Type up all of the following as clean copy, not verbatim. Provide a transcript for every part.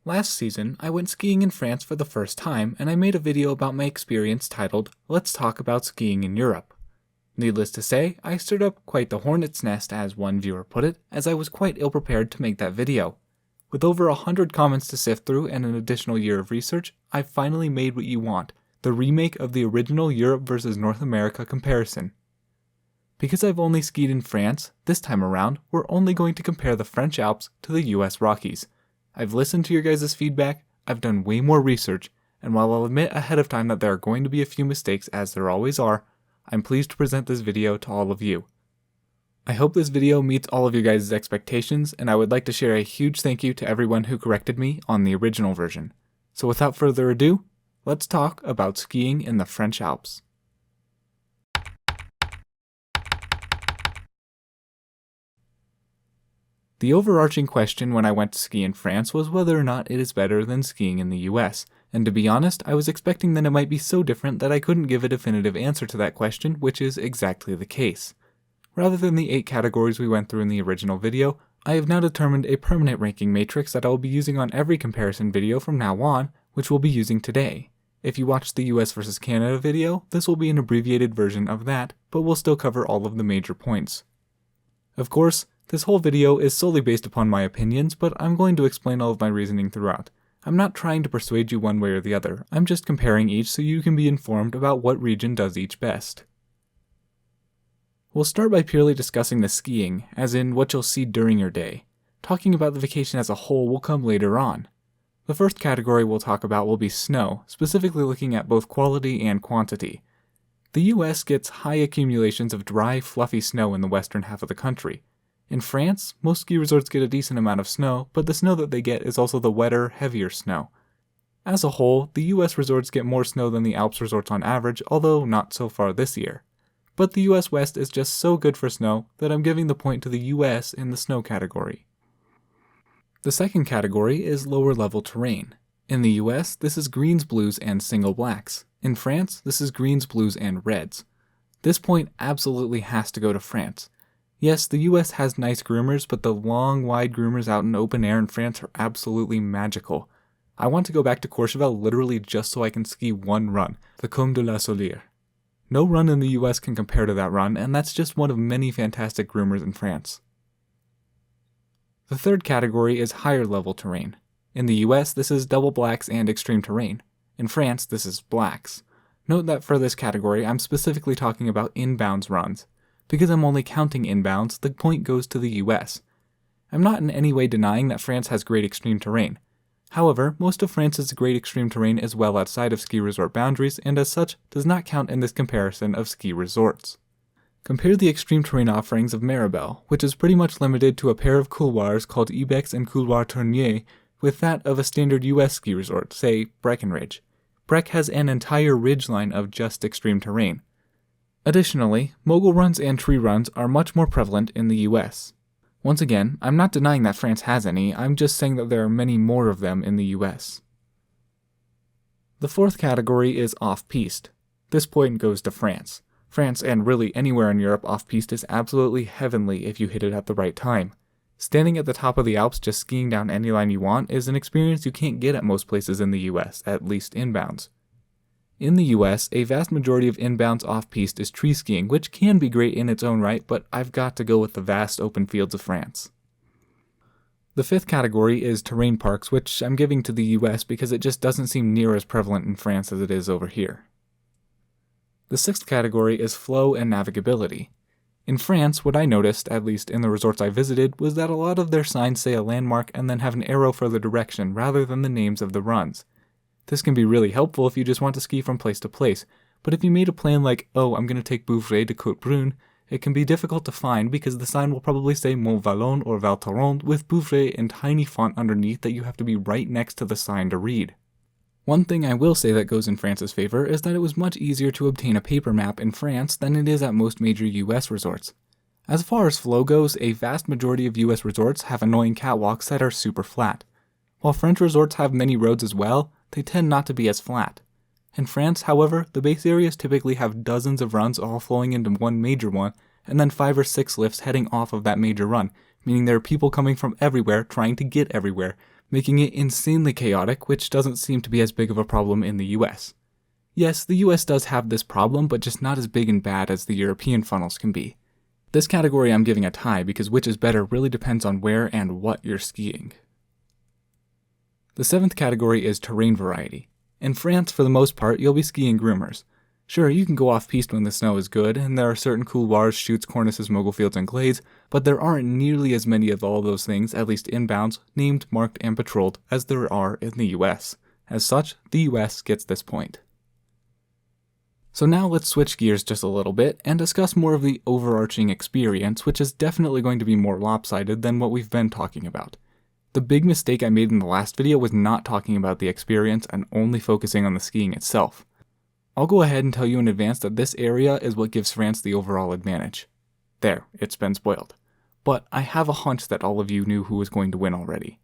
Last season, I went skiing in France for the first time, and I made a video about my experience titled, Let's Talk About Skiing in Europe. Needless to say, I stirred up quite the hornet's nest, as one viewer put it, as I was quite ill-prepared to make that video. With over 100 comments to sift through and an additional year of research, I finally made what you want, the remake of the original Europe versus North America comparison. Because I've only skied in France, this time around, we're only going to compare the French Alps to the US Rockies. I've listened to your guys' feedback, I've done way more research, and while I'll admit ahead of time that there are going to be a few mistakes as there always are, I'm pleased to present this video to all of you. I hope this video meets all of your guys' expectations, and I would like to share a huge thank you to everyone who corrected me on the original version. So without further ado, let's talk about skiing in the French Alps. The overarching question when I went to ski in France was whether or not it is better than skiing in the US, and to be honest, I was expecting that it might be so different that I couldn't give a definitive answer to that question, which is exactly the case. Rather than the 8 categories we went through in the original video, I have now determined a permanent ranking matrix that I will be using on every comparison video from now on, which we'll be using today. If you watched the US vs Canada video, this will be an abbreviated version of that, but we'll still cover all of the major points. Of course, this whole video is solely based upon my opinions, but I'm going to explain all of my reasoning throughout. I'm not trying to persuade you one way or the other, I'm just comparing each so you can be informed about what region does each best. We'll start by purely discussing the skiing, as in what you'll see during your day. Talking about the vacation as a whole will come later on. The first category we'll talk about will be snow, specifically looking at both quality and quantity. The US gets high accumulations of dry, fluffy snow in the western half of the country. In France, most ski resorts get a decent amount of snow, but the snow that they get is also the wetter, heavier snow. As a whole, the US resorts get more snow than the Alps resorts on average, although not so far this year. But the US West is just so good for snow that I'm giving the point to the US in the snow category. The second category is lower level terrain. In the US, this is greens, blues, and single blacks. In France, this is greens, blues, and reds. This point absolutely has to go to France. Yes, the US has nice groomers, but the long, wide groomers out in open air in France are absolutely magical. I want to go back to Courchevel literally just so I can ski one run, the Combe de la Solière. No run in the US can compare to that run, and that's just one of many fantastic groomers in France. The third category is higher level terrain. In the US, this is double blacks and extreme terrain. In France, this is blacks. Note that for this category, I'm specifically talking about inbounds runs. Because I'm only counting inbounds, the point goes to the US. I'm not in any way denying that France has great extreme terrain. However, most of France's great extreme terrain is well outside of ski resort boundaries and as such does not count in this comparison of ski resorts. Compare the extreme terrain offerings of Maribel, which is pretty much limited to a pair of couloirs called Ibex and Couloir Tournier, with that of a standard US ski resort, say Breckenridge. Breck has an entire ridgeline of just extreme terrain. Additionally, mogul runs and tree runs are much more prevalent in the US. Once again, I'm not denying that France has any, I'm just saying that there are many more of them in the US. The fourth category is off-piste. This point goes to France. France, and really anywhere in Europe, off-piste is absolutely heavenly if you hit it at the right time. Standing at the top of the Alps just skiing down any line you want is an experience you can't get at most places in the US, at least inbounds. In the US, a vast majority of inbounds off-piste is tree skiing, which can be great in its own right, but I've got to go with the vast open fields of France. The fifth category is terrain parks, which I'm giving to the US because it just doesn't seem near as prevalent in France as it is over here. The sixth category is flow and navigability. In France, what I noticed, at least in the resorts I visited, was that a lot of their signs say a landmark and then have an arrow for the direction rather than the names of the runs. This can be really helpful if you just want to ski from place to place, but if you made a plan like, oh, I'm going to take Bouvray to Côte Brune, it can be difficult to find because the sign will probably say Mont Vallon or Val Thorens with Bouvray in tiny font underneath that you have to be right next to the sign to read. One thing I will say that goes in France's favor is that it was much easier to obtain a paper map in France than it is at most major US resorts. As far as flow goes, a vast majority of US resorts have annoying catwalks that are super flat. While French resorts have many roads as well, they tend not to be as flat. In France, however, the base areas typically have dozens of runs all flowing into one major one, and then 5 or 6 lifts heading off of that major run, meaning there are people coming from everywhere trying to get everywhere, making it insanely chaotic, which doesn't seem to be as big of a problem in the US. Yes, the US does have this problem, but just not as big and bad as the European funnels can be. This category I'm giving a tie because which is better really depends on where and what you're skiing. The 7th category is terrain variety. In France, for the most part, you'll be skiing groomers. Sure, you can go off-piste when the snow is good, and there are certain couloirs, chutes, cornices, mogul fields, and glades, but there aren't nearly as many of all those things, at least inbounds, named, marked, and patrolled as there are in the US. As such, the US gets this point. So now let's switch gears just a little bit and discuss more of the overarching experience, which is definitely going to be more lopsided than what we've been talking about. The big mistake I made in the last video was not talking about the experience and only focusing on the skiing itself. I'll go ahead and tell you in advance that this area is what gives France the overall advantage. There, it's been spoiled. But I have a hunch that all of you knew who was going to win already.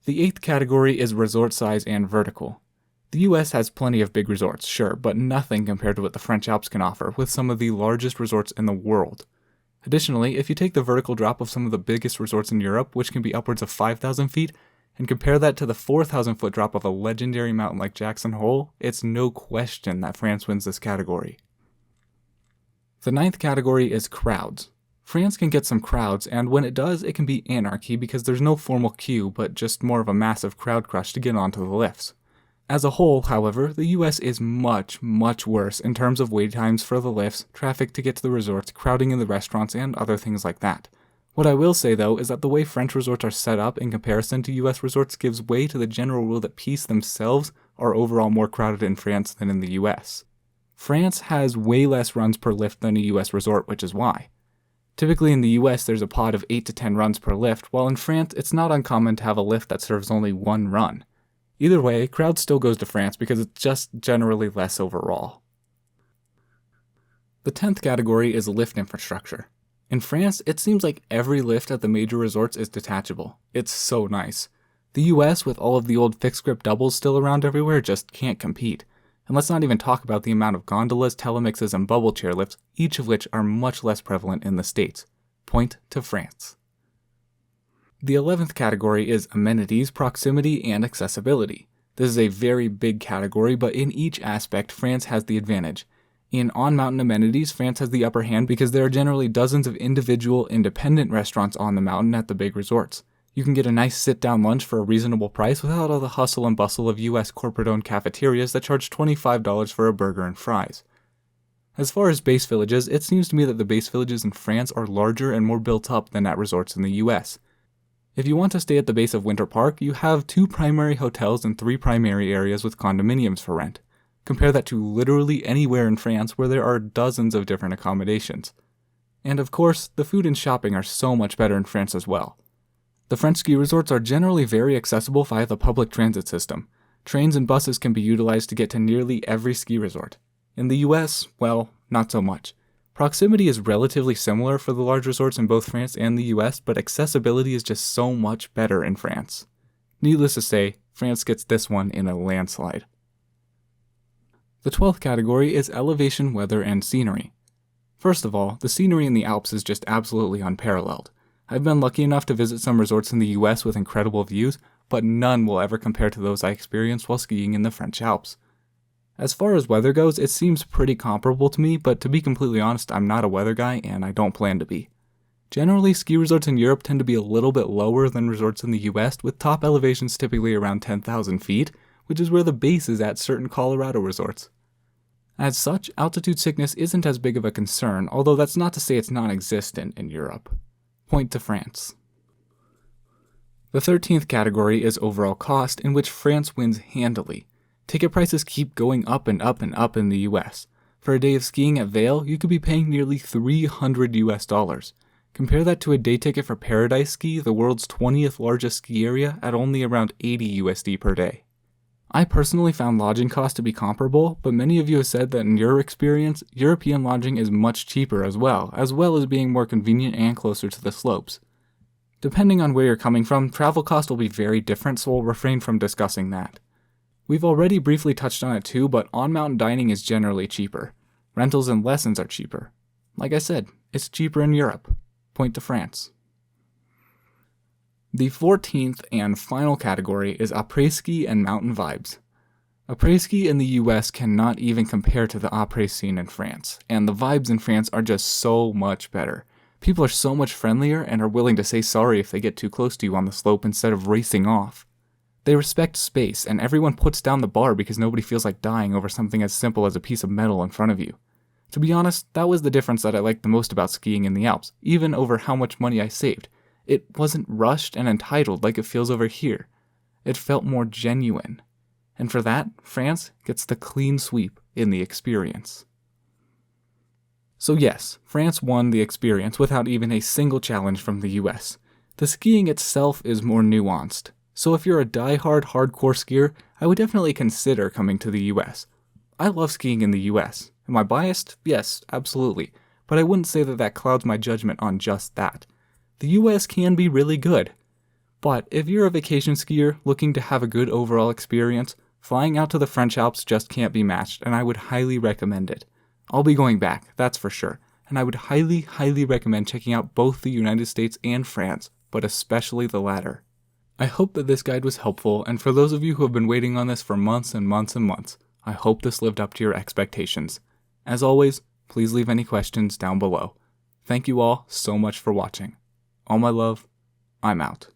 The 8th category is resort size and vertical. The US has plenty of big resorts, sure, but nothing compared to what the French Alps can offer, with some of the largest resorts in the world. Additionally, if you take the vertical drop of some of the biggest resorts in Europe, which can be upwards of 5,000 feet, and compare that to the 4,000 foot drop of a legendary mountain like Jackson Hole, it's no question that France wins this category. The 9th category is crowds. France can get some crowds, and when it does, it can be anarchy because there's no formal queue, but just more of a massive crowd crush to get onto the lifts. As a whole, however, the US is much, much worse in terms of wait times for the lifts, traffic to get to the resorts, crowding in the restaurants, and other things like that. What I will say though is that the way French resorts are set up in comparison to US resorts gives way to the general rule that pistes themselves are overall more crowded in France than in the US. France has way less runs per lift than a US resort, which is why. Typically in the US there's a pod of 8 to 10 runs per lift, while in France it's not uncommon to have a lift that serves only one run. Either way, crowd still goes to France because it's just generally less overall. The 10th category is lift infrastructure. In France, it seems like every lift at the major resorts is detachable. It's so nice. The US, with all of the old fixed grip doubles still around everywhere, just can't compete. And let's not even talk about the amount of gondolas, telemixes, and bubble chair lifts, each of which are much less prevalent in the States. Point to France. The 11th category is amenities, proximity, and accessibility. This is a very big category, but in each aspect, France has the advantage. In on-mountain amenities, France has the upper hand because there are generally dozens of individual, independent restaurants on the mountain at the big resorts. You can get a nice sit-down lunch for a reasonable price without all the hustle and bustle of US corporate-owned cafeterias that charge $25 for a burger and fries. As far as base villages, it seems to me that the base villages in France are larger and more built up than at resorts in the US. If you want to stay at the base of Winter Park, you have 2 primary hotels and 3 primary areas with condominiums for rent. Compare that to literally anywhere in France where there are dozens of different accommodations. And of course, the food and shopping are so much better in France as well. The French ski resorts are generally very accessible via the public transit system. Trains and buses can be utilized to get to nearly every ski resort. In the US, well, not so much. Proximity is relatively similar for the large resorts in both France and the US, but accessibility is just so much better in France. Needless to say, France gets this one in a landslide. The 12th category is elevation, weather, and scenery. First of all, the scenery in the Alps is just absolutely unparalleled. I've been lucky enough to visit some resorts in the US with incredible views, but none will ever compare to those I experienced while skiing in the French Alps. As far as weather goes, it seems pretty comparable to me, but to be completely honest, I'm not a weather guy and I don't plan to be. Generally, ski resorts in Europe tend to be a little bit lower than resorts in the US, with top elevations typically around 10,000 feet, which is where the base is at certain Colorado resorts. As such, altitude sickness isn't as big of a concern, although that's not to say it's non-existent in Europe. Point to France. The 13th category is overall cost, in which France wins handily. Ticket prices keep going up and up and up in the US. For a day of skiing at Vail, you could be paying nearly $300. Compare that to a day ticket for Paradise Ski, the world's 20th largest ski area, at only around $80 USD per day. I personally found lodging costs to be comparable, but many of you have said that in your experience, European lodging is much cheaper as well as being more convenient and closer to the slopes. Depending on where you're coming from, travel cost will be very different, so we'll refrain from discussing that. We've already briefly touched on it too, but on-mountain dining is generally cheaper. Rentals and lessons are cheaper. Like I said, it's cheaper in Europe. Point to France. The 14th and final category is après-ski and mountain vibes. Après-ski in the US cannot even compare to the après scene in France, and the vibes in France are just so much better. People are so much friendlier and are willing to say sorry if they get too close to you on the slope instead of racing off. They respect space, and everyone puts down the bar because nobody feels like dying over something as simple as a piece of metal in front of you. To be honest, that was the difference that I liked the most about skiing in the Alps, even over how much money I saved. It wasn't rushed and entitled like it feels over here. It felt more genuine. And for that, France gets the clean sweep in the experience. So yes, France won the experience without even a single challenge from the US. The skiing itself is more nuanced, so if you're a die-hard hardcore skier, I would definitely consider coming to the US. I love skiing in the US. Am I biased? Yes, absolutely. But I wouldn't say that that clouds my judgment on just that. The US can be really good. But if you're a vacation skier looking to have a good overall experience, flying out to the French Alps just can't be matched, and I would highly recommend it. I'll be going back, that's for sure, and I would highly, highly recommend checking out both the United States and France, but especially the latter. I hope that this guide was helpful, and for those of you who have been waiting on this for months and months and months, I hope this lived up to your expectations. As always, please leave any questions down below. Thank you all so much for watching. All my love, I'm out.